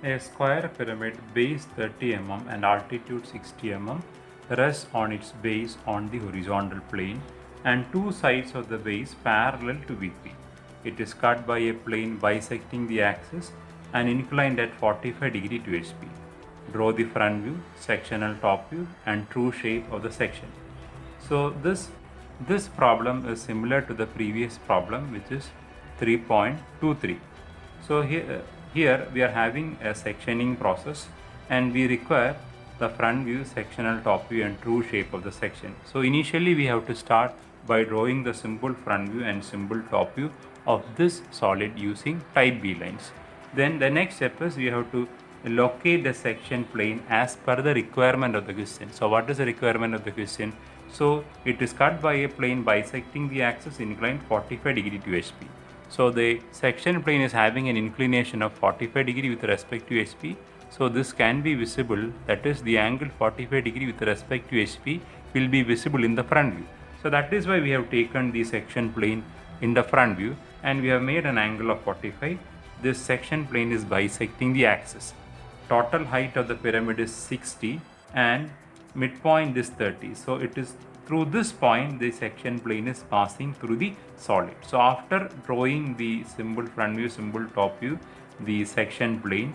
A square pyramid, base 30 mm and altitude 60 mm, rests on its base on the horizontal plane and two sides of the base parallel to VP. It is cut by a plane bisecting the axis and inclined at 45 degree to HP. Draw the front view, sectional top view and true shape of the section. So this problem is similar to the previous problem, which is 3.23. So here we are having a sectioning process and we require the front view, sectional top view and true shape of the section. So initially we have to start by drawing the simple front view and simple top view of this solid using type B lines. Then the next step is we have to locate the section plane as per the requirement of the question. So what is the requirement of the question? So it is cut by a plane bisecting the axis inclined 45 degree to HP. So the section plane is having an inclination of 45 degree with respect to HP. So this can be visible, that is the angle 45 degree with respect to HP will be visible in the front view. So that is why we have taken the section plane in the front view and we have made an angle of 45. This section plane is bisecting the axis. Total height of the pyramid is 60 and midpoint is 30. So it is through this point the section plane is passing through the solid. So after drawing the symbol front view, symbol top view, the section plane,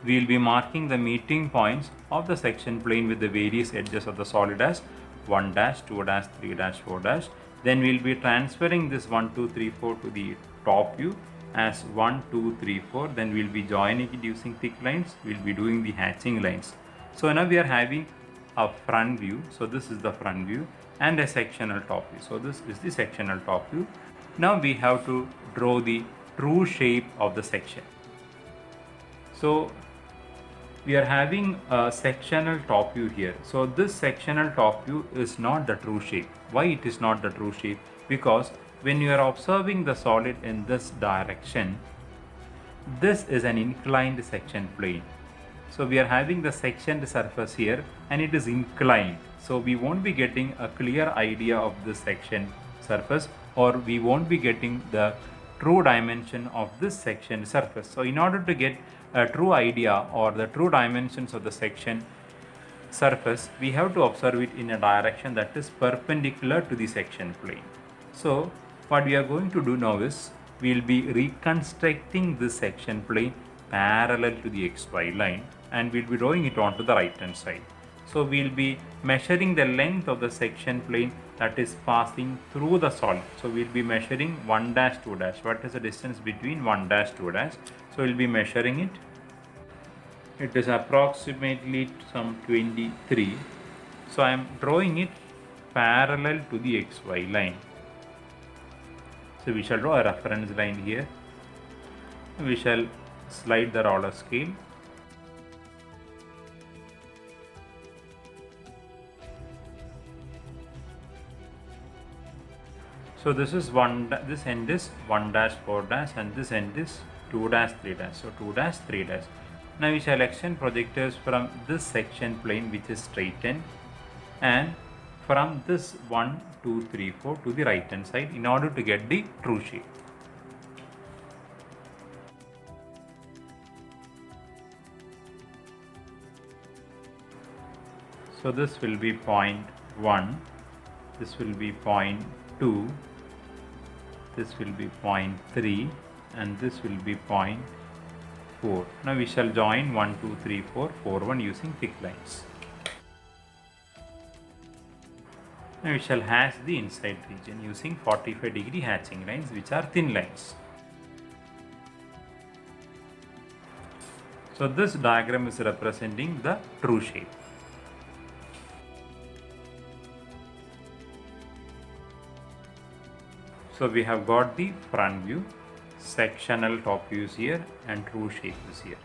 we will be marking the meeting points of the section plane with the various edges of the solid as 1 dash, 2 dash, 3 dash, 4 dash. Then we will be transferring this 1, 2, 3, 4 to the top view as 1, 2, 3, 4. Then we will be joining it using thick lines. We will be doing the hatching lines. So now we are having a front view. So this is the front view and a sectional top view. So this is the sectional top view. Now we have to draw the true shape of the section. So we are having a sectional top view here. So this sectional top view is not the true shape. Why it is not the true shape? Because when you are observing the solid in this direction, this is an inclined section plane. So we are having the sectioned surface here and it is inclined. So we won't be getting a clear idea of this section surface, or we won't be getting the true dimension of this section surface. So in order to get a true idea or the true dimensions of the section surface, we have to observe it in a direction that is perpendicular to the section plane. So what we are going to do now is we will be reconstructing this section plane parallel to the XY line and we will be drawing it onto the right hand side. So we will be measuring the length of the section plane that is passing through the solid. So we will be measuring 1 dash, 2 dash. What is the distance between 1 dash, 2 dash? So we will be measuring it. It is approximately some 23. So I am drawing it parallel to the XY line. So we shall draw a reference line here. We shall slide the roller scale. So this is this end is 1 dash, 4 dash and this end is 2 dash, 3 dash. So 2 dash, 3 dash. Now we shall extend projectors from this section plane which is straightened and from this 1, 2, 3, 4 to the right hand side in order to get the true shape. So this will be point 1, this will be point 2, this will be point 3 and this will be point 4. Now we shall join 1, 2, 3, 4, 4, 1 using thick lines. Now we shall hatch the inside region using 45 degree hatching lines, which are thin lines. So this diagram is representing the true shape. So we have got the front view, sectional top views here and true shape is here.